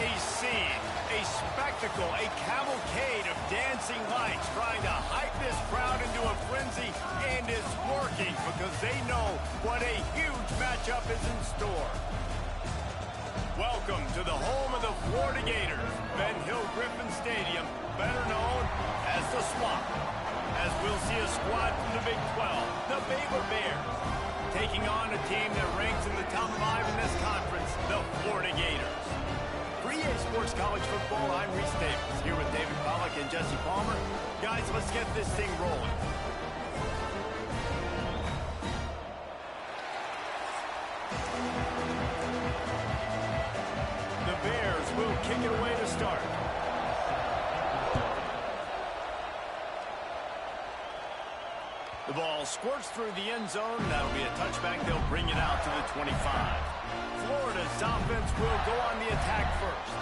a scene, a spectacle, a cavalcade of dancing lights trying to hype this crowd into a frenzy, and it's working because they know what a huge matchup is in store. Welcome to the home of the Florida Gators, Ben Hill Griffin Stadium, better known as the Swamp, as we'll see a squad from the Big 12, the Baylor Bears, taking on a team that ranks in the top 5 in this conference, the Florida Gators. For EA Sports College Football, I'm Reese Davis, here with David Pollack and Jesse Palmer. Guys, let's get this thing rolling. The Bears will kick it away to start. The ball squirts through the end zone. That'll be a touchback. They'll bring it out to the 25. Florida's offense will go on the attack first.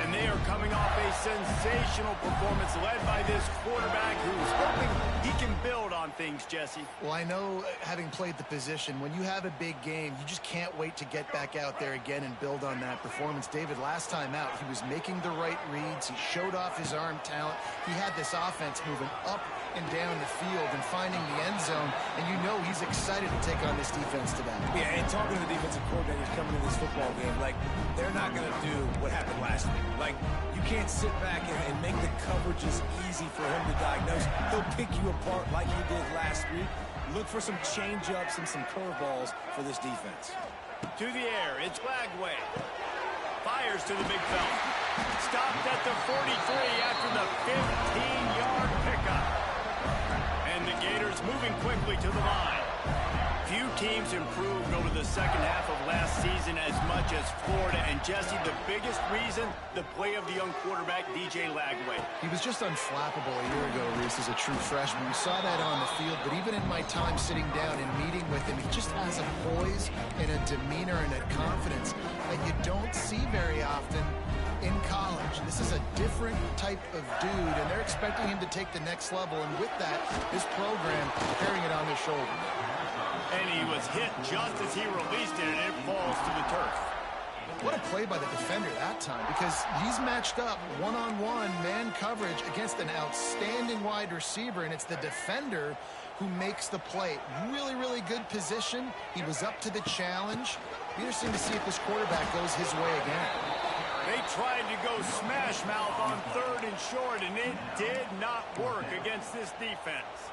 And they are coming off a sensational performance led by this quarterback who's hoping he can build on things, Jesse. Well, I know, having played the position, when you have a big game, you just can't wait to get back out there again and build on that performance. David, last time out, he was making the right reads. He showed off his arm talent. He had this offense moving up and down the field and finding the end zone, and you know he's excited to take on this defense today. Yeah, and talking to the defensive coordinators coming to this football game, like, they're not going to do what happened last week. Like, you can't sit back and make the coverages easy for him to diagnose. He'll pick you apart like he did last week. Look for some change-ups and some curveballs for this defense. To the air, it's Lagway. Fires to the big fella. Stopped at the 43 after the 15-yard pickup. And the Gators moving quickly to the line. Few teams improved over the second half of last season as much as Florida. And Jesse, the biggest reason, the play of the young quarterback, DJ Lagway. He was just unflappable a year ago, Reese, as a true freshman. We saw that on the field, but even in my time sitting down and meeting with him, he just has a poise and a demeanor and a confidence that you don't see very often in college. This is a different type of dude, and they're expecting him to take the next level, and with that, this program carrying it on his shoulders. And he was hit just as he released it, and it falls to the turf. What a play by the defender that time, because he's matched up one-on-one man coverage against an outstanding wide receiver, and it's the defender who makes the play. Really, really good position. He was up to the challenge. Be interesting to see if this quarterback goes his way again. They tried to go smash mouth on 3rd and short, and it did not work against this defense.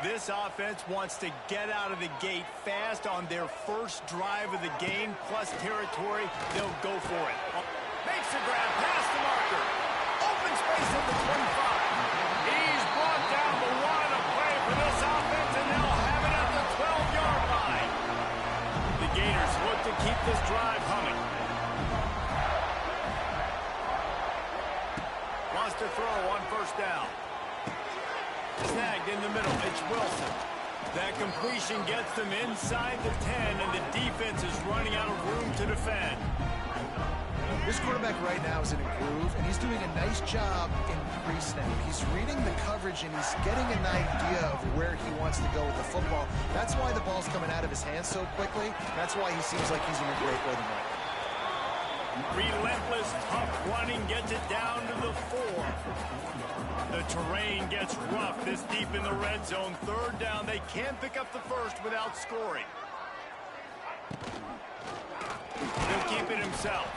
This offense wants to get out of the gate fast on their first drive of the game, plus territory. They'll go for it. Makes the grab past the marker. Open space at the 25. He's brought down the line of play for this offense, and they'll have it at the 12-yard line. The Gators look to keep this drive humming. Wants to throw on 1st down. Snagged in the middle. It's Wilson. That completion gets them inside the 10, and the defense is running out of room to defend. This quarterback right now is in a groove, and he's doing a nice job in pre-snap. He's reading the coverage, and he's getting an idea of where he wants to go with the football. That's why the ball's coming out of his hands so quickly. That's why he seems like he's in a great rhythm right now. Relentless, tough running gets it down to the 4. The terrain gets rough this deep in the red zone. 3rd down. They can't pick up the first without scoring. He'll keep it himself.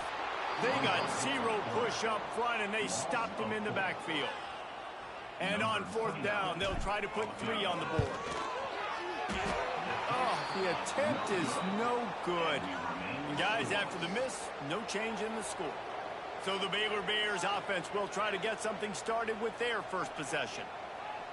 They got 0 push up front, and they stopped him in the backfield. And on 4th down, they'll try to put 3 on the board. Oh, the attempt is no good. And guys, after the miss, no change in the score. So the Baylor Bears offense will try to get something started with their first possession.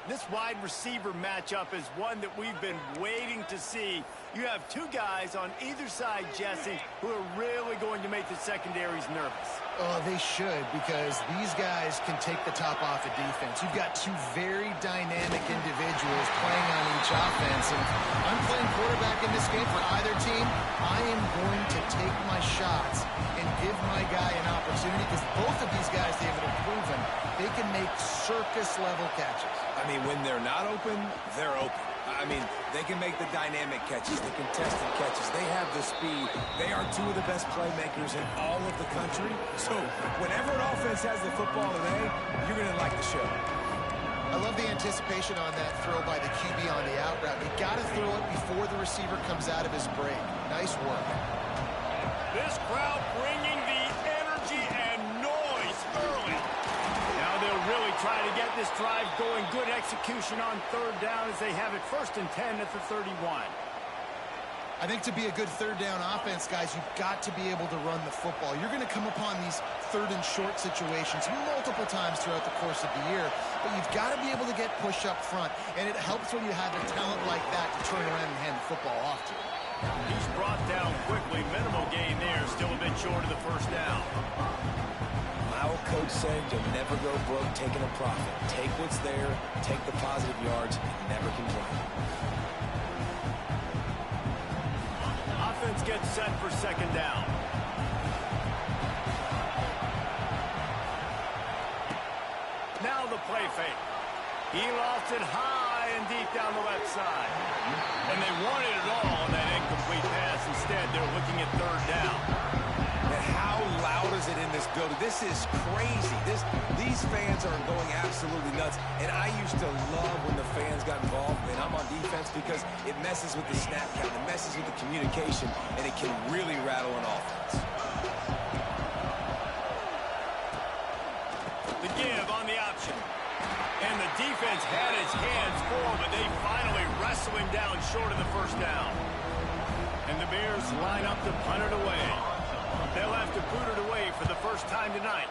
This wide receiver matchup is one that we've been waiting to see. You have 2 guys on either side, Jesse, who are really going to make the secondaries nervous. Oh, they should, because these guys can take the top off the defense. You've got 2 very dynamic individuals playing on each offense, and I'm playing quarterback in this game for either team. I am going to take my shots and give my guy an opportunity, because both of these guys, David, have proven they can make circus-level catches. I mean, when they're not open, they're open. I mean, they can make the dynamic catches, the contested catches. They have the speed. They are two of the best playmakers in all of the country. So whenever an offense has the football today, you're going to like the show. I love the anticipation on that throw by the QB on the out route. You got to throw it before the receiver comes out of his break. Nice work. This crowd bringing the energy and noise early. Now they'll really try to get this drive going. Good execution on third down as they have it 1st and 10 at the 31. I think to be a good third down offense, guys, you've got to be able to run the football. You're going to come upon these third and short situations multiple times throughout the course of the year, but you've got to be able to get push up front, and it helps when you have a talent like that to turn around and hand the football off to. He's brought down quickly. Minimal gain there, still a bit short of the 1st down. My old coach said you'll never go broke taking a profit. Take what's there, take the positive yards, and never complain. Offense gets set for 2nd down. Now the play fake. He lost it high and deep down the left side. And they wanted it all on that incomplete pass. Instead, they're looking at 3rd down. And how loud is it in this building? This is crazy. These fans are going absolutely nuts. And I used to love when the fans got involved, and I'm on defense, because it messes with the snap count, it messes with the communication, and it can really rattle an offense. The give on the option. And the defense had his hands full, but they finally wrestle him down short of the 1st down. And the Bears line up to punt it away. They'll have to boot it away for the 1st time tonight.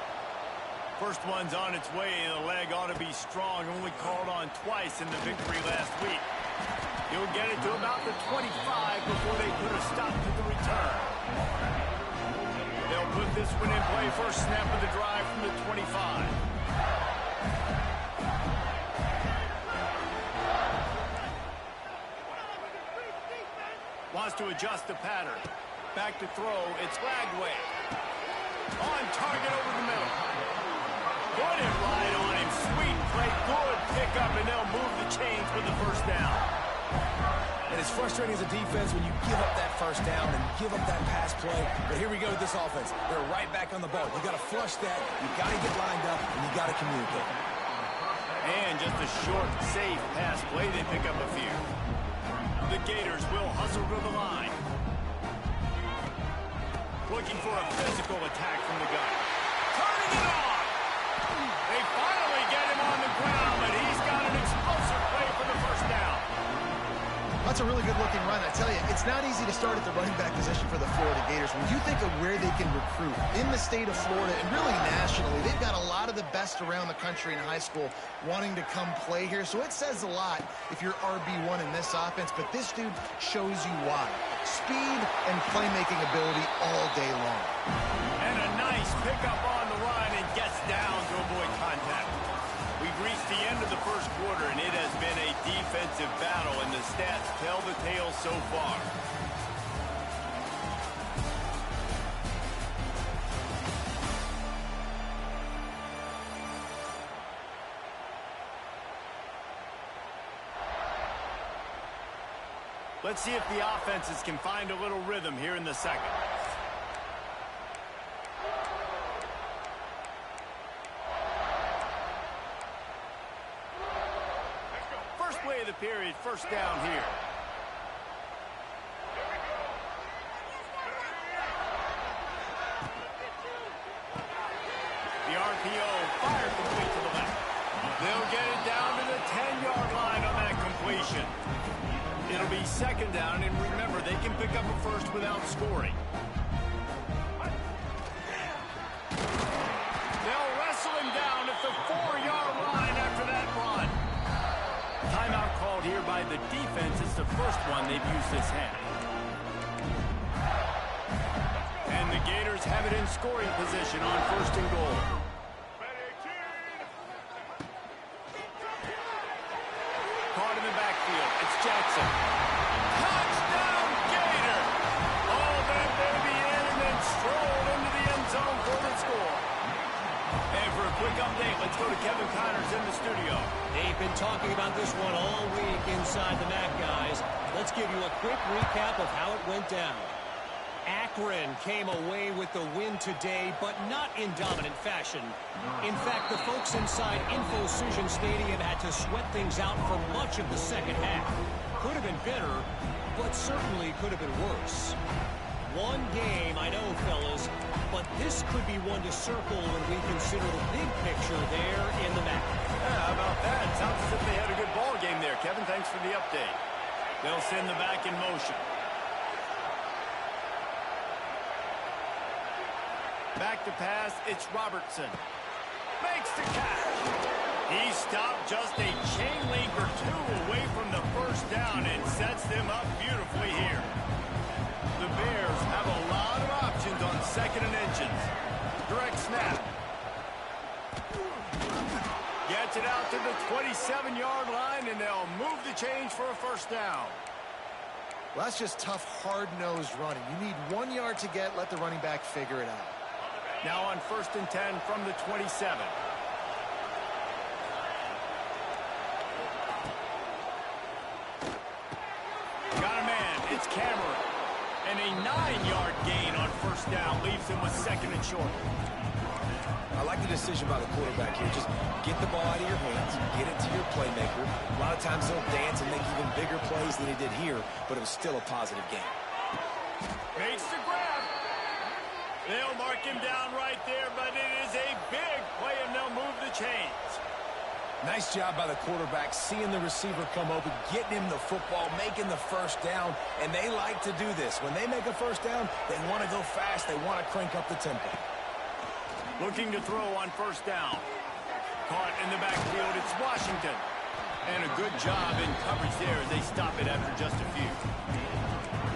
First one's on its way. The leg ought to be strong. Only called on twice in the victory last week. He'll get it to about the 25 before they put a stop to the return. They'll put this one in play. First snap of the drive from the 25. Wants to adjust the pattern. Back to throw. It's Lagway. On target over the middle. Put it right on him. Sweet play. Good pickup, and they'll move the chains with the 1st down. And it's frustrating as a defense when you give up that 1st down and give up that pass play. But here we go with this offense. They're right back on the ball. You got to flush that. You got to get lined up, and you got to communicate. And just a short, safe pass play. They pick up a few. The Gators will hustle to the line. Looking for a physical attack from the gun. Turning it on. They finally get him on the ground, but he's got an explosive play for the 1st down. That's a really good-looking run. I tell you, it's not easy to start at the running back position for the Florida Gators. When you think of where they can recruit in the state of Florida and really nationally, they've got a lot of the best around the country in high school wanting to come play here. So it says a lot if you're RB1 in this offense, but this dude shows you why. Speed and playmaking ability all day long. And a nice pickup on the run, and gets down to avoid contact. We've reached the end of the 1st quarter, and it has been a defensive battle, and the stats tell the tale so far. Let's see if the offenses can find a little rhythm here in the 2nd. First play of the period, 1st down here. The RPO fired complete to the left. They'll get it down to the 10-yard line on that completion. It'll be 2nd down, and remember, they can pick up a 1st without scoring. They'll wrestle him down at the 4-yard line after that run. Timeout called here by the defense. It's the 1st one they've used this half. And the Gators have it in scoring position on 1st and goal. Caught in the backfield. It's Jackson. Touchdown, Gator! Oh, that baby in, and then strolled into the end zone for the score. And for a quick update, let's go to Kevin Connors in the studio. They've been talking about this one all week inside the mat, guys. Let's give you a quick recap of how it went down. Akron came away with the win today, but not in dominant fashion. In fact, the folks inside Infocision Stadium had to sweat things out for much of the second half. Could have been better, but certainly could have been worse. One game, I know, fellas, but this could be one to circle when we consider the big picture there in the map. Yeah, how about that? Sounds as if they had a good ball game there. Kevin, thanks for the update. They'll send the back in motion. Back to pass, it's Robertson. Makes the catch. He stopped just a chain link or two away from the first down and sets them up beautifully here. The Bears have a lot of options on second and inches. Direct snap. Gets it out to the 27-yard line, and they'll move the change for a first down. Well, that's just tough, hard-nosed running. You need 1 yard to get, let the running back figure it out. Now on 1st and 10 from the 27. Got a man. It's Cameron. And a 9-yard gain on first down leaves him with second and short. I like the decision by the quarterback here. Just get the ball out of your hands, get it to your playmaker. A lot of times he'll dance and make even bigger plays than he did here, but it was still a positive game. Makes the grab. They'll mark him down right there, but it is a big play, and they'll move the chains. Nice job by the quarterback, seeing the receiver come open, getting him the football, making the first down, and they like to do this. When they make a first down, they want to go fast, they want to crank up the tempo. Looking to throw on first down. Caught in the backfield, it's Washington. And a good job in coverage there as they stop it after just a few.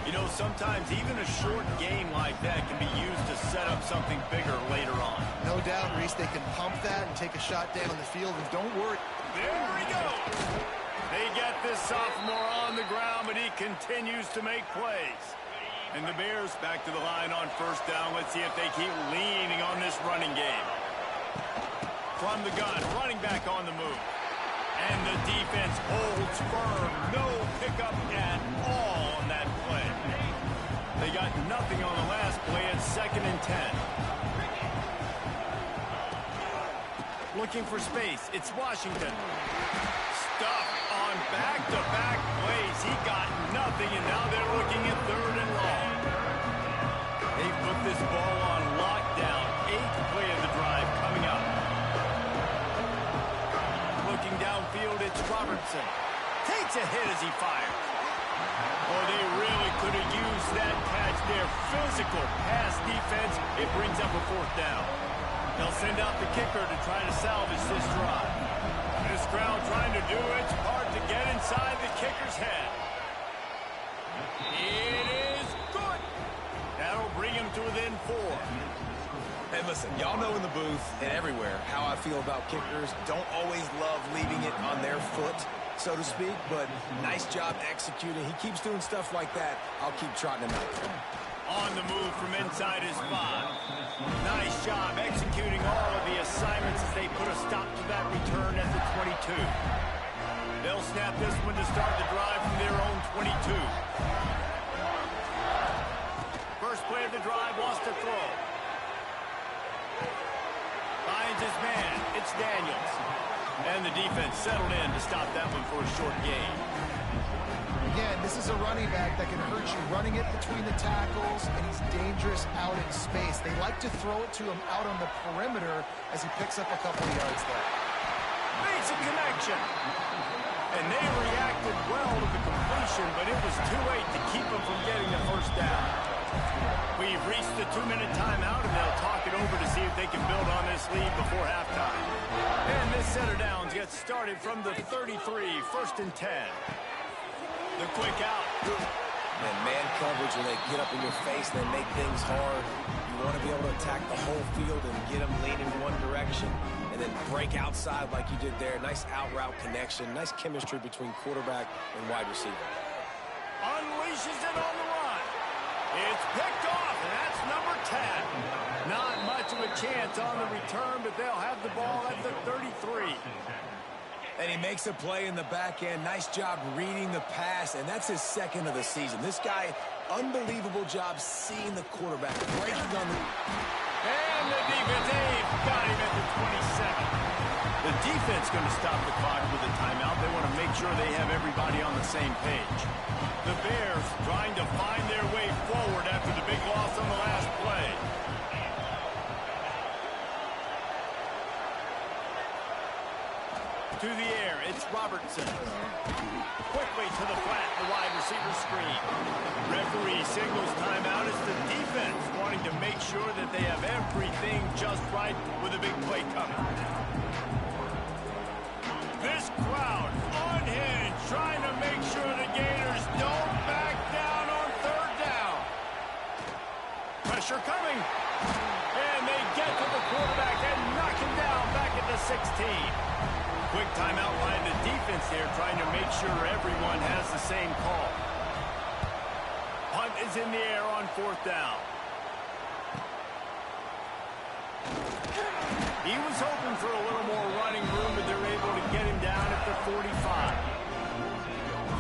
You know, sometimes even a short gain like that can be used to set up something bigger later on. No doubt, Reese, they can pump that and take a shot down the field, and don't worry. There he goes. They get this sophomore on the ground, but he continues to make plays. And the Bears back to the line on first down. Let's see if they keep leaning on this running game. From the gun, running back on the move. And the defense holds firm. No pickup at all on that play. They got nothing on the last play at 2nd and 10. Looking for space. It's Washington. Stuck on back-to-back plays. He got nothing, and now they're looking at 3rd and long. They put this ball on lockdown. 8th play of the drive coming up. Looking downfield, it's Robertson. Takes a hit as he fires. Oh, they really could have used that catch there. Physical pass defense. It brings up a 4th down. They'll send out the kicker to try to salvage this drive. This crowd trying to do its part to get inside the kicker's head. It is good. That'll bring him to within 4. Hey, listen, y'all know in the booth and everywhere how I feel about kickers. Don't always love leaving it on their foot, so to speak, but nice job executing. He keeps doing stuff like that. I'll keep trotting him out there. On the move from inside his 5. Nice job executing all of the assignments as they put a stop to that return at the 22. They'll snap this one to start the drive from their own 22. First play of the drive, wants to throw. Finds his man. It's Daniels. And the defense settled in to stop that one for a short gain. Again, this is a running back that can hurt you running it between the tackles, and he's dangerous out in space. They like to throw it to him out on the perimeter as he picks up a couple of yards there. Makes a connection. And they reacted well to the completion, but it was too late to keep them from getting the first down. We've reached the 2-minute timeout, and they'll talk it over to see if they can build on this lead before halftime. And this set of downs gets started from the 33, 1st and 10. The quick out. And man coverage, when they get up in your face, they make things hard. You want to be able to attack the whole field and get them leaning one direction and then break outside like you did there. Nice out route connection. Nice chemistry between quarterback and wide receiver. Unleashes it on the run. It's picked off, and that's number 10. Not much of a chance on the return, but they'll have the ball at the 33. And he makes a play in the back end. Nice job reading the pass, and that's his second of the season. This guy, unbelievable job seeing the quarterback, breaking on the... And the defense, got him at the 27. The defense going to stop the clock with a timeout. They want to make sure they have everybody on the same page. The Bears trying to find their way forward after the big loss on the last play. To the air, it's Robertson. Quickly to the flat, the wide receiver screen. Referee signals timeout as the defense wanting to make sure that they have everything just right with a big play coming. This crowd unhinged, trying to make sure the Gators don't back down on third down. Pressure coming. And they get to the quarterback and knock him down back at the 16. Quick timeout by the defense there, trying to make sure everyone has the same call. Punt is in the air on fourth down. He was hoping for a little more running room, but they're able to get him down at the 45.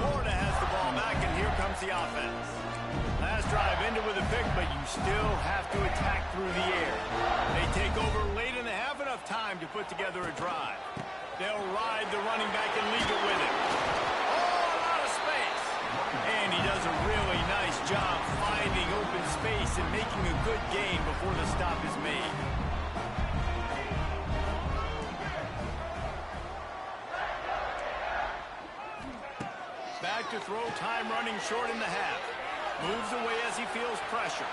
Florida has the ball back, and here comes the offense. Last drive ended with a pick, but you still have to attack through the air. They take over late in the half, enough time to put together a drive. They'll ride the running back and leave it with him. Oh, a lot of space. And he does a really nice job finding open space and making a good gain before the stop is made. Back to throw, time running short in the half. Moves away as he feels pressure.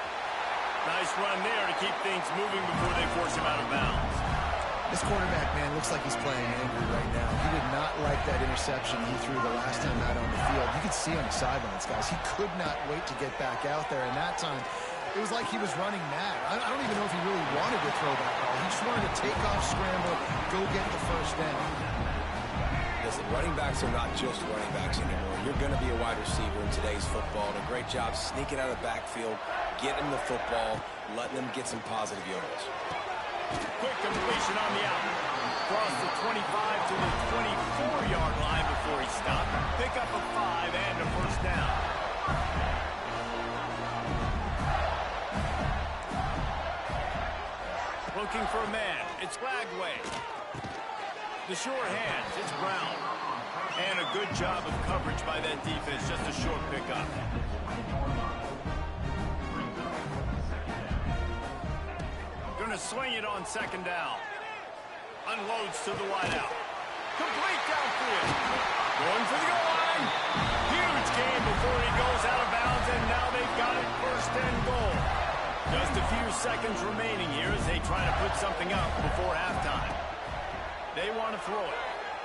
Nice run there to keep things moving before they force him out of bounds. This quarterback, man, looks like he's playing angry right now. He did not like that interception he threw the last time out on the field. You could see on the sidelines, guys. He could not wait to get back out there. And that time, it was like he was running mad. I don't even know if he really wanted to throw that ball. He just wanted to take off, scramble, go get the first down. Listen, running backs are not just running backs anymore. You're going to be a wide receiver in today's football. And a great job sneaking out of the backfield, getting the football, letting them get some positive yards. Quick completion on the out. Across the 25 to the 24-yard line before he stopped. Pick up a 5 and a first down. Looking for a man. It's Lagway. The sure hands. It's Brown. And a good job of coverage by that defense. Just a short pickup. Going to swing it on second down. Unloads to the wideout. Complete downfield. Going for the goal line. Huge gain before he goes out of bounds, and now they've got it first and goal. Just a few seconds remaining here as they try to put something up before halftime. They want to throw it.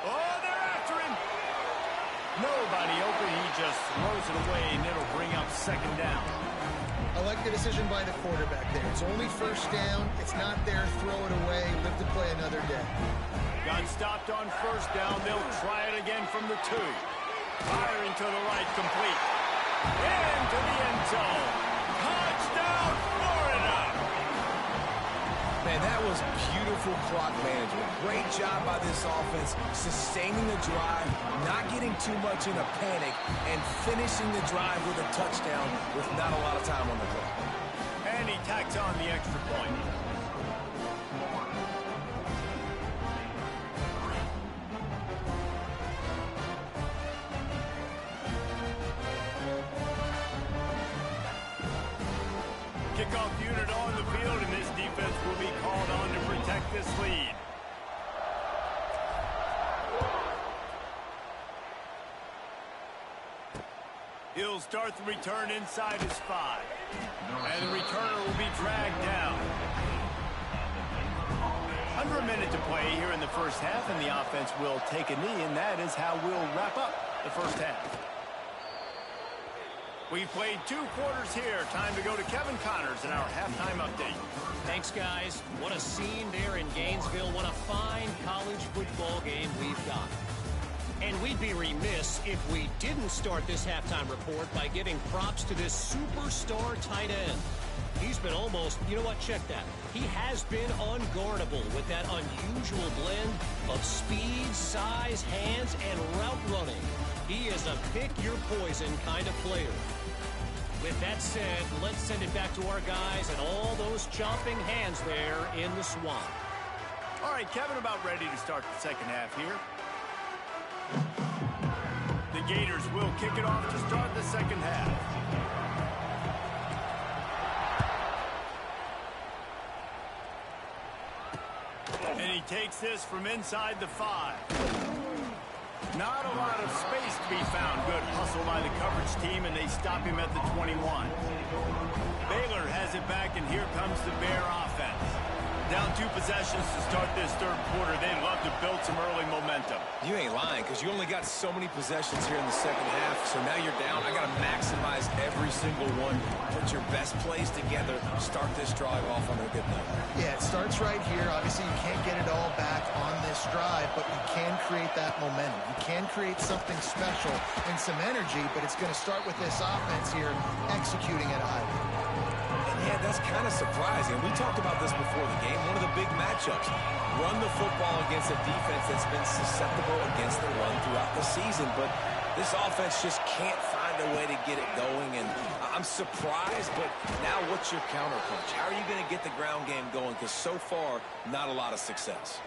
Oh, they're after him. Nobody open. He just throws it away, and it'll bring up second down. I like the decision by the quarterback there. It's only first down. It's not there. Throw it away. Live to play another day. Got stopped on first down. They'll try it again from the 2. Firing to the right, complete. Into the end zone. Touchdown, Florida! Man, that was beautiful clock management. Great job by this offense, sustaining the drive, not getting too much in a panic, and finishing the drive with a touchdown with not a lot of time on the clock. And he tacks on the extra point. Kickoff unit on the field, and this defense will be called on to protect this lead. He'll start the return inside his 5. And the returner will be dragged down. Under a minute to play here in the first half, and the offense will take a knee, and that is how we'll wrap up the first half. We played 2 quarters here. Time to go to Kevin Connors in our halftime update. Thanks, guys. What a scene there in Gainesville. What a fine college football game we've got. And we'd be remiss if we didn't start this halftime report by giving props to this superstar tight end. He's been almost, you know what, check that. He has been unguardable with that unusual blend of speed, size, hands, and route running. He is a pick-your-poison kind of player. With that said, let's send it back to our guys and all those chomping hands there in the swamp. All right, Kevin, about ready to start the second half here. The Gators will kick it off to start the second half. And he takes this from inside the 5. Not a lot of space to be found. Good hustle by the coverage team, and they stop him at the 21. Baylor has it back, and here comes the Bear offense. Down 2 possessions to start this third quarter. They'd love to build some early momentum. You ain't lying, because you only got so many possessions here in the second half, so now you're down. I got to maximize every single one. Put your best plays together. Start this drive off on a good note. Yeah, it starts right here. Obviously, you can't get it all back on this drive, but you can create that momentum. You can create something special and some energy, but it's going to start with this offense here executing at a high level. Yeah, that's kind of surprising. We talked about this before the game. One of the big matchups. Run the football against a defense that's been susceptible against the run throughout the season. But this offense just can't find a way to get it going. And I'm surprised, but now what's your counterpunch? How are you going to get the ground game going? Because so far, not a lot of success.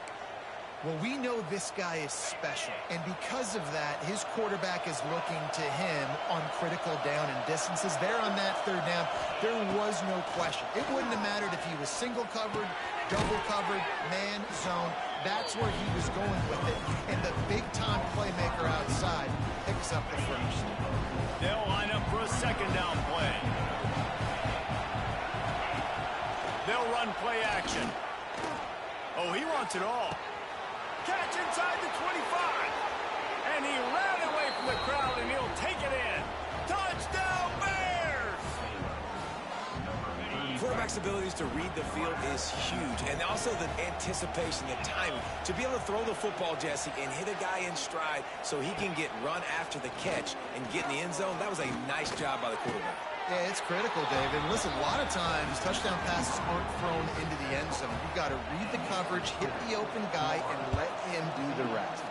Well, we know this guy is special, and because of that, his quarterback is looking to him on critical down and distances. There on that third down, there was no question. It wouldn't have mattered if he was single covered, double covered, man, zone. That's where he was going with it, and the big-time playmaker outside picks up the first. They'll line up for a second down play. They'll run play action. Oh, he wants it all. Catch inside the 25. And he ran away from the crowd, and he'll take it in. Touchdown, Bears! Quarterback's abilities to read the field is huge. And also the anticipation, the timing. To be able to throw the football, Jesse, and hit a guy in stride so he can get run after the catch and get in the end zone, that was a nice job by the quarterback. Yeah, it's critical, David. Listen, a lot of times touchdown passes aren't thrown into the end zone. You've got to read the coverage, hit the open guy, and let him do the rest.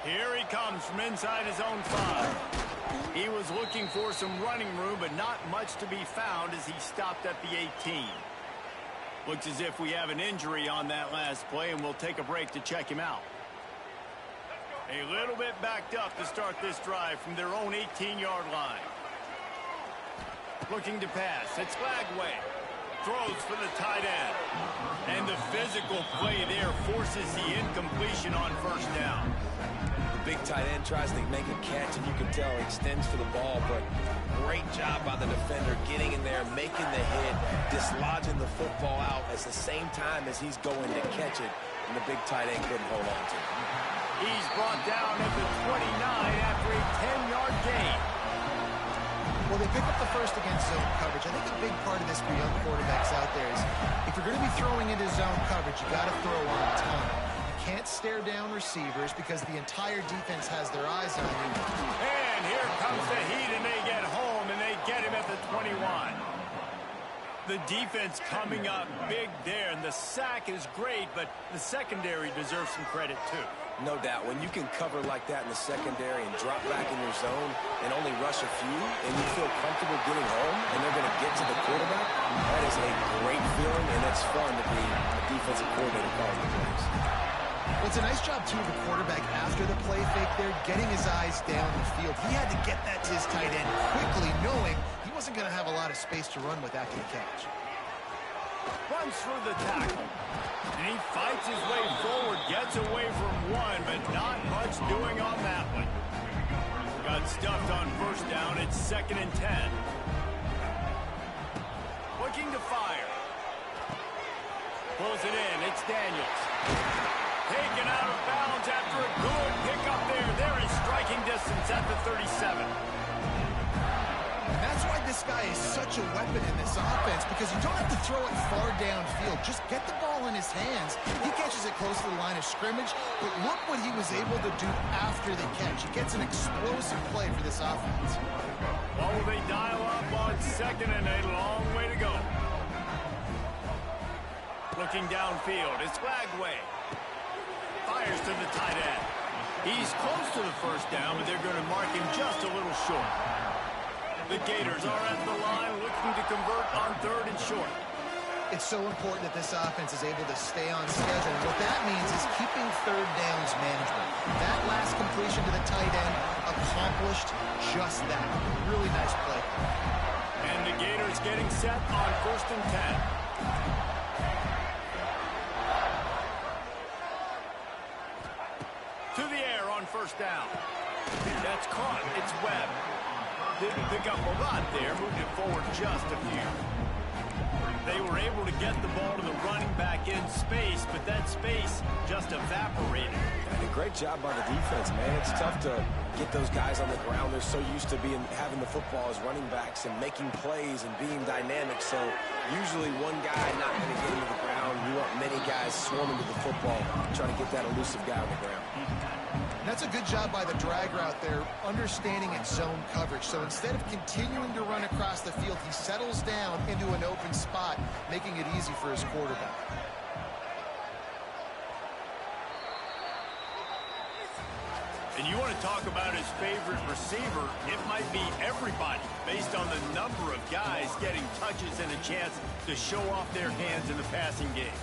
Here he comes from inside his own 5. He was looking for some running room, but not much to be found as he stopped at the 18. Looks as if we have an injury on that last play, and we'll take a break to check him out. A little bit backed up to start this drive from their own 18-yard line. Looking to pass. It's Lagway. Throws for the tight end. And the physical play there forces the incompletion on first down. The big tight end tries to make a catch, and you can tell he extends for the ball, but great job by the defender getting in there, making the hit, dislodging the football out at the same time as he's going to catch it, and the big tight end couldn't hold on to it. He's brought down at the 29 after a 10-yard gain. Well, they pick up the first against zone coverage. I think a big part of this for young quarterbacks out there is if you're going to be throwing into zone coverage, you got to throw on time. You can't stare down receivers because the entire defense has their eyes on you. And here comes the heat, and they get home, and they get him at the 21. The defense coming up big there, and the sack is great, but the secondary deserves some credit, too. No doubt. When you can cover like that in the secondary and drop back in your zone and only rush a few, and you feel comfortable getting home, and they're going to get to the quarterback, that is a great feeling, and it's fun to be a defensive coordinator calling the plays. Well, it's a nice job, too, of the quarterback after the play fake there, getting his eyes down the field. He had to get that to his tight end quickly, knowing he wasn't going to have a lot of space to run with after the catch. Runs through the tackle. And he fights his way forward, gets away from one, but not much doing on that one. Got stuffed on first down. It's 2nd and 10. Looking to fire. Pulls it in. It's Daniels. Taken out of bounds after a good pickup there. They're in striking distance at the 37. And that's why this guy is such a weapon in this offense, because you don't have to throw it far downfield. Just get the ball ball in his hands. He catches it close to the line of scrimmage, but look what he was able to do after the catch. He gets an explosive play for this offense. What will they dial up on second and a long way to go? Looking downfield, it's Flagway. Fires to the tight end. He's close to the first down, but they're going to mark him just a little short. The Gators are at the line looking to convert on third and short. It's so important that this offense is able to stay on schedule. And what that means is keeping third downs manageable. That last completion to the tight end accomplished just that. Really nice play. And the Gators getting set on first and 10. To the air on first down. That's caught. It's Webb. Didn't pick up a lot there. Moved it forward just a few. They were able to get the ball to the running back in space, but that space just evaporated. And a great job by the defense, man. It's tough to get those guys on the ground. They're so used to having the football as running backs and making plays and being dynamic. So usually one guy not going to get into the ground. You want many guys swarming to the football, trying to get that elusive guy on the ground. And that's a good job by the drag route there, understanding its zone coverage. So instead of continuing to run across the field, he settles down into an open spot, making it easy for his quarterback. And you want to talk about his favorite receiver, it might be everybody, based on the number of guys getting touches and a chance to show off their hands in the passing game.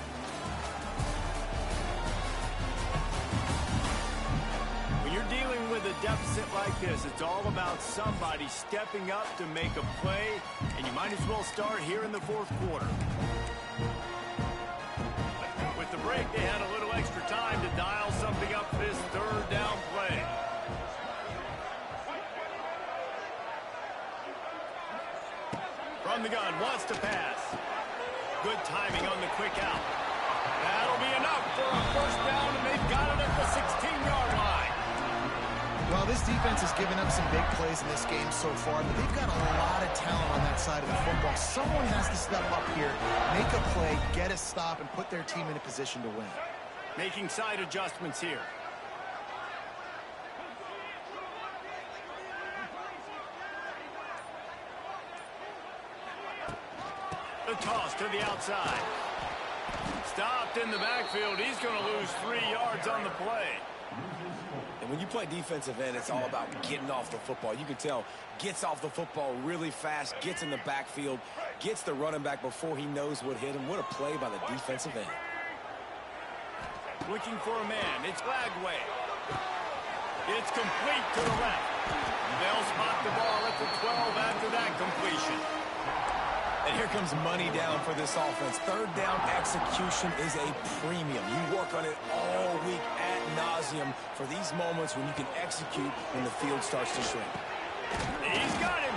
When you're dealing with a deficit like this, it's all about somebody stepping up to make a play, and you might as well start here in the fourth quarter. With the break, they had a little extra time to dial something up for this third down play. From the gun, wants to pass. Good timing on the quick out. That'll be enough for a first down, and they've got it at the 16-yard line. Well, this defense has given up some big plays in this game so far, but they've got a lot of talent on that side of the football. Someone has to step up here, make a play, get a stop, and put their team in a position to win. Making side adjustments here. The toss to the outside. Stopped in the backfield. He's going to lose 3 yards on the play. And when you play defensive end, it's all about getting off the football. You can tell, gets off the football really fast, gets in the backfield, gets the running back before he knows what hit him. What a play by the defensive end. Looking for a man. It's Flagway. It's complete to the left. They'll spot the ball at the 12 after that completion. And here comes money down for this offense. Third down execution is a premium. You work on it all week ad nauseum for these moments when you can execute when the field starts to shrink. He's got him.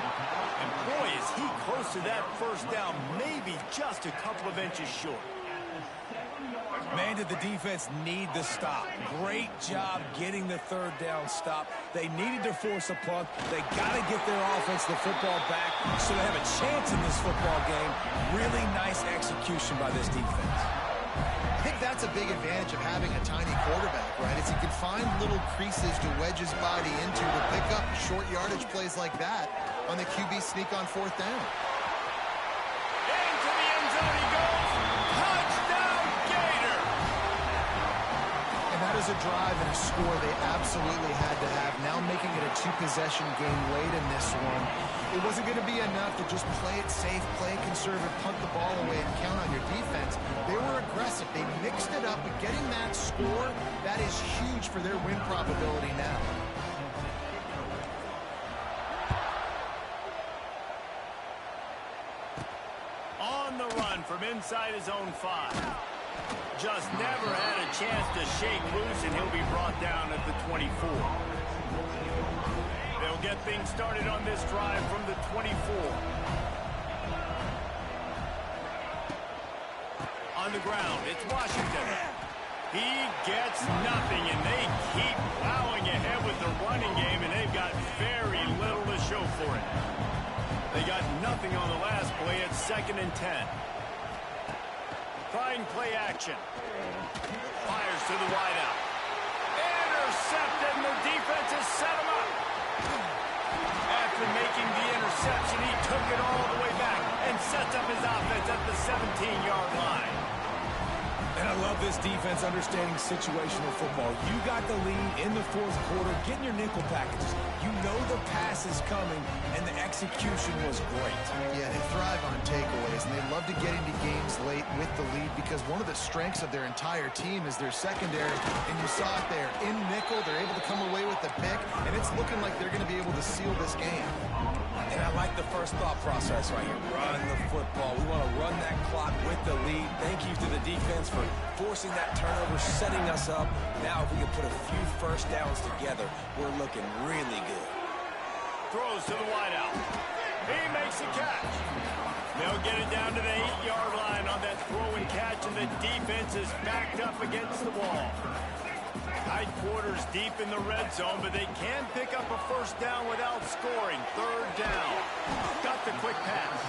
And boy, is he close to that first down, maybe just a couple of inches short. Man, did the defense need the stop. Great job getting the third down stop. They needed to force a punt. They got to get their offense the football back so they have a chance in this football game. Really nice execution by this defense. I think that's a big advantage of having a tiny quarterback, right? Is he can find little creases to wedge his body into to pick up short yardage plays like that on the QB sneak on fourth down. Into the end zone he goes. Touchdown, Gator! And that is a drive and a score they absolutely had to have. Now making it a two-possession game late in this one. It wasn't going to be enough to just play it safe, play it conservative, punt the ball away, and count on your defense. They were aggressive. They mixed it up, but getting that score, that is huge for their win probability now. On the run from inside his own 5. Just never had a chance to shake loose, and he'll be brought down at the 24. They'll get things started on this drive from the 24. On the ground, it's Washington. He gets nothing, and they keep plowing ahead with the running game, and they've got very little to show for it. They got nothing on the last play at 2nd and 10. Trying play action. Fires to the wideout. Intercepted, and the defense has set him up. After making the interception, he took it all the way back and sets up his offense at the 17-yard line. And I love this defense understanding situational football. You got the lead in the fourth quarter, getting your nickel packages. You know the pass is coming, and the execution was great. Yeah, they thrive on takeaways, and they love to get into games late with the lead because one of the strengths of their entire team is their secondary, and you saw it there. In nickel, they're able to come away with the pick, and it's looking like they're going to be able to seal this game. And I like the first thought process right here. Run the football. We want to run that clock with the lead. Thank you to the defense for forcing that turnover, setting us up. Now if we can put a few first downs together, we're looking really good. Throws to the wideout. He makes the catch. They'll get it down to the 8-yard line on that throw and catch, and the defense is backed up against the wall. Tight quarters deep in the red zone, but they can pick up a first down without scoring. Third down. Got the quick pass.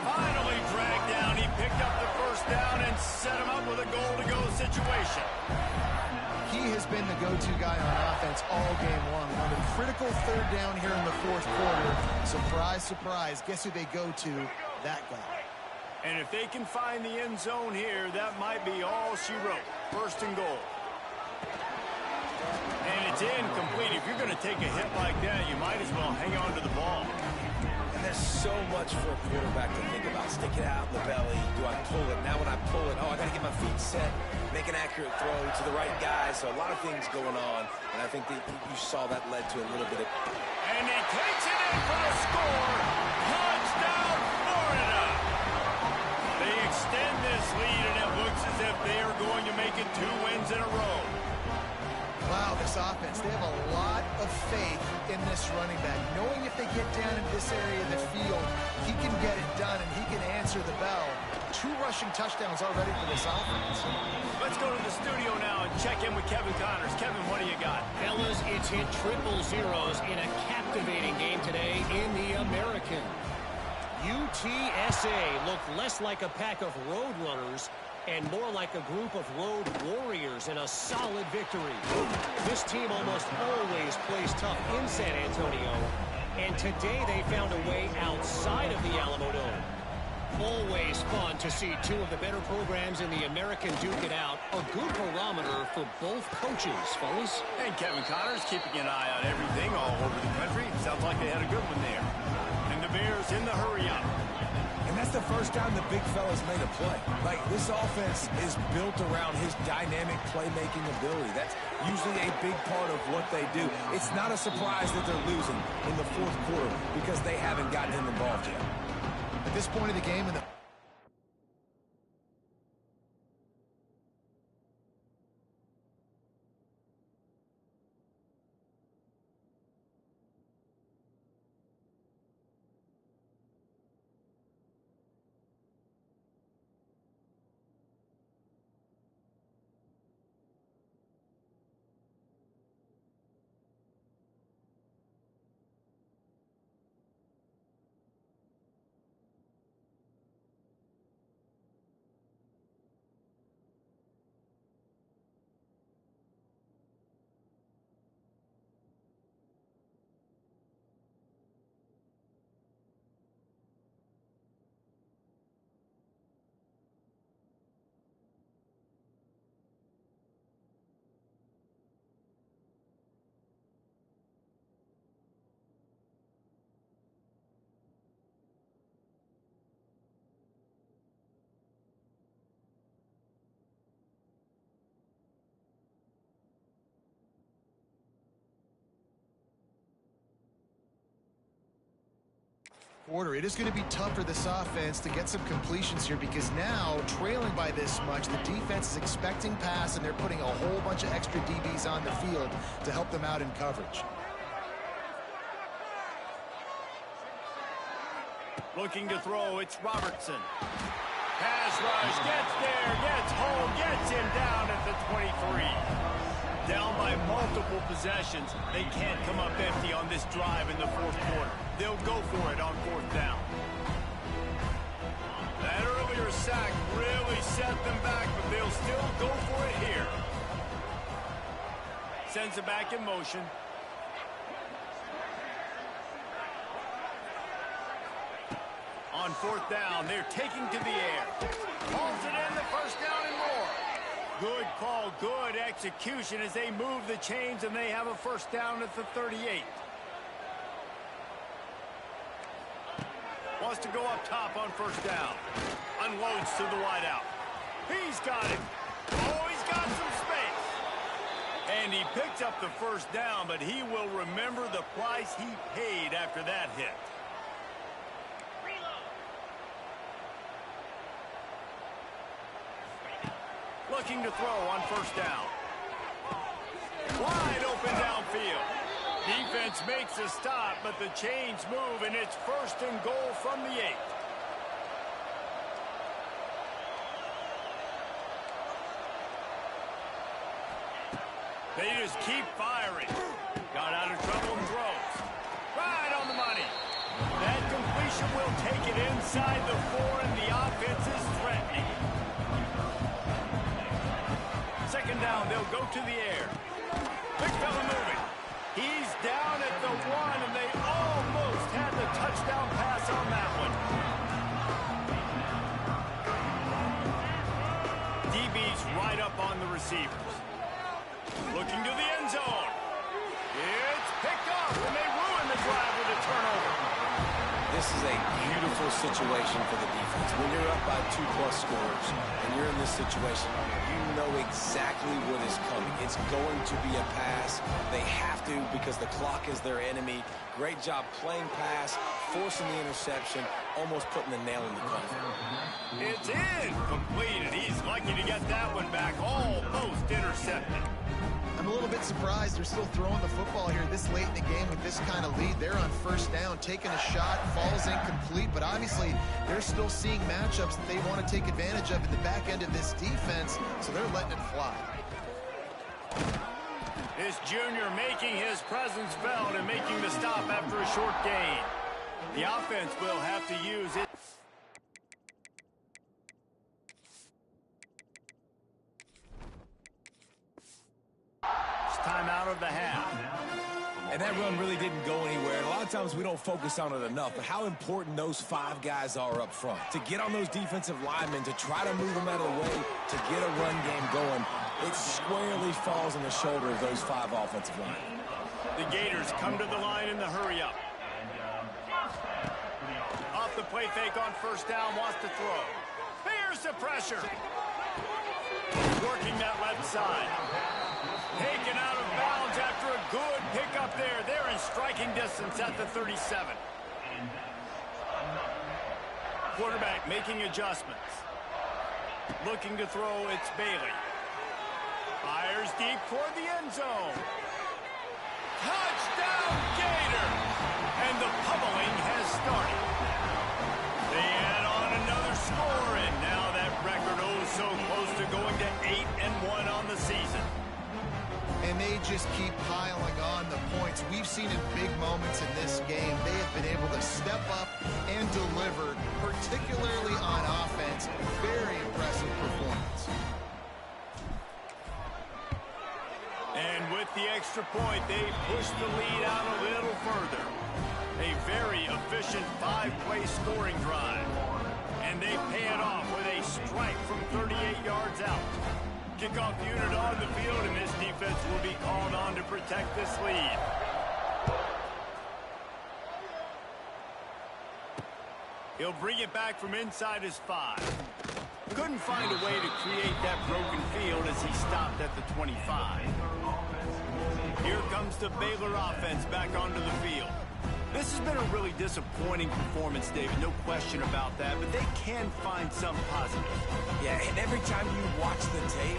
Finally dragged down. He picked up the first down and set him up with a goal-to-go situation. He has been the go-to guy on offense all game long. On a critical third down here in the fourth quarter. Surprise, surprise. Guess who they go to? That guy. And if they can find the end zone here, that might be all she wrote. First and goal. And it's incomplete. If you're going to take a hit like that, you might as well hang on to the ball. And there's so much for a quarterback to think about. Stick it out in the belly. Do I pull it? Now when I pull it, I got to get my feet set, make an accurate throw to the right guy. So a lot of things going on. And I think that you saw that led to a little bit of... And he takes it in for the score. Touchdown, Florida. They extend this lead, and it looks as if they are going to make it 2 wins in a row. Wow, this offense, they have a lot of faith in this running back. Knowing if they get down in this area of the field, he can get it done and he can answer the bell. 2 rushing touchdowns already for this offense. Let's go to the studio now and check in with Kevin Connors. Kevin, what do you got? Fellas, it's hit triple zeros in a captivating game today in the American. UTSA looked less like a pack of road runners and more like a group of road warriors in a solid victory. This team almost always plays tough in San Antonio, and today they found a way outside of the Alamo Dome. Always fun to see 2 of the better programs in the American duke it out. A good barometer for both coaches, fellas. And Kevin Connors keeping an eye on everything all over the country. Sounds like they had a good one there. And the Bears in the hurry-up. And that's the first time the big fella's made a play. Like, this offense is built around his dynamic playmaking ability. That's usually a big part of what they do. It's not a surprise that they're losing in the fourth quarter because they haven't gotten him involved yet. At this point of the game, in the quarter, it is going to be tough for this offense to get some completions here because now, trailing by this much, the defense is expecting pass and they're putting a whole bunch of extra DBs on the field to help them out in coverage. Looking to throw, it's Robertson. Pass rush, gets there, gets home, gets him down at the 23. Down by multiple possessions. They can't come up empty on this drive in the fourth quarter. They'll go for it on fourth down. That earlier their sack really set them back, but they'll still go for it here. Sends it back in motion. On fourth down, they're taking to the air. Hauls it in, the first down and more. Good call, good execution as they move the chains, and they have a first down at the 38. Wants to go up top on first down. Unloads to the wideout. He's got it. Oh, he's got some space. And he picked up the first down, but he will remember the price he paid after that hit. Looking to throw on first down. Wide open downfield. Defense makes a stop, but the chains move, and it's first and goal from the 8. They just keep firing. Got out of trouble and throws. Right on the money. That completion will take it inside the 4, and the offense is threatening. Second down, they'll go to the air. Big fella moving. He's down at the 1, and they almost had the touchdown pass on that one. DB's right up on the receivers. Looking to the end zone. It's picked off, and they ruin the drive with a turnover. This is a beautiful situation for the defense. When you're up by 2+ scores and you're in this situation, you know exactly what is coming. It's going to be a pass. They have to because the clock is their enemy. Great job playing pass, forcing the interception, almost putting the nail in the coffin. It's incomplete, and he's lucky to get that one back, almost intercepted. I'm a little bit surprised they're still throwing the football here this late in the game with this kind of lead. They're on first down, taking a shot, falls incomplete, but obviously they're still seeing matchups that they want to take advantage of in the back end of this defense, so they're letting it fly. This junior making his presence felt and making the stop after a short gain. The offense will have to use it. Time out of the half. And that run really didn't go anywhere. And a lot of times we don't focus on it enough, but how important those 5 guys are up front. To get on those defensive linemen, to try to move them out of the way, to get a run game going, it squarely falls on the shoulder of those 5 offensive linemen. The Gators come to the line in the hurry up. Off the play fake on first down, wants to throw. Here's the pressure. Working that left side. Taken out of bounds after a good pickup there. They're in striking distance at the 37. Quarterback making adjustments. Looking to throw, it's Bailey. Fires deep toward the end zone. Touchdown, Gator! And the pummeling has started. They add on another score, and now that record so close to going to 8-1 on the season. And they just keep piling on the points. We've seen in big moments in this game, they have been able to step up and deliver, particularly on offense. Very impressive performance. And with the extra point, they push the lead out a little further. A very efficient 5-play scoring drive. And they pay it off with a strike from 38 yards out. Kickoff unit on the field, and this defense will be called on to protect this lead. He'll bring it back from inside his 5. Couldn't find a way to create that broken field as he stopped at the 25. Here comes the Baylor offense back onto the field. This has been a really disappointing performance, David, no question about that, but they can find some positive. Yeah, and every time you watch the tape,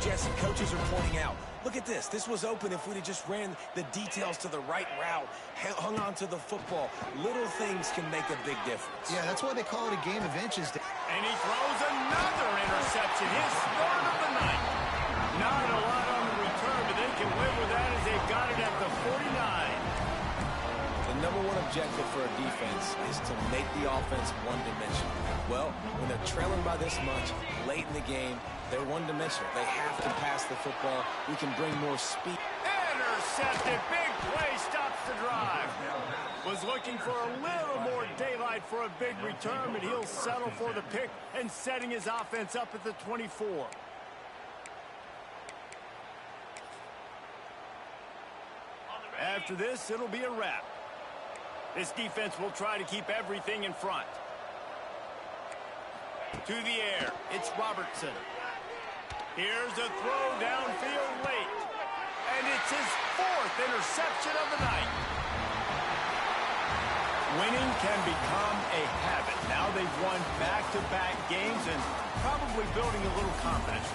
Jesse, coaches are pointing out, look at this. This was open if we'd have just ran the details to the right route, hung on to the football. Little things can make a big difference. Yeah, that's why they call it a game of inches. And he throws another interception, his third of the night. Not a lot on the return, but they can live with that as they've got it at the 49. The number one objective for a defense is to make the offense one-dimensional. Well, when they're trailing by this much late in the game, they're one-dimensional. They have to pass the football. We can bring more speed. Intercepted. Big play stops the drive. Was looking for a little more daylight for a big return, but he'll settle for the pick and setting his offense up at the 24. After this, it'll be a wrap. This defense will try to keep everything in front. To the air, it's Robertson. Here's a throw downfield late. And it's his 4th interception of the night. Winning can become a habit. Now they've won back-to-back games and probably building a little confidence.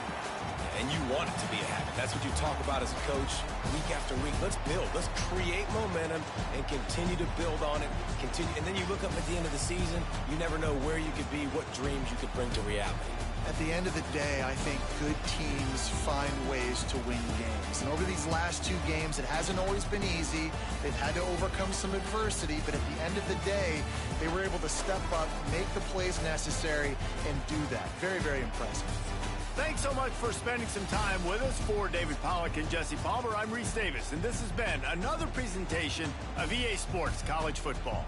And you want it to be a habit. That's what you talk about as a coach week after week. Let's build. Let's create momentum and continue to build on it. And then you look up at the end of the season, you never know where you could be, what dreams you could bring to reality. At the end of the day, I think good teams find ways to win games. And over these last 2 games, it hasn't always been easy. They've had to overcome some adversity, but at the end of the day, they were able to step up, make the plays necessary, and do that. Very, very impressive. Thanks so much for spending some time with us. For David Pollack and Jesse Palmer, I'm Reese Davis, and this has been another presentation of EA Sports College Football.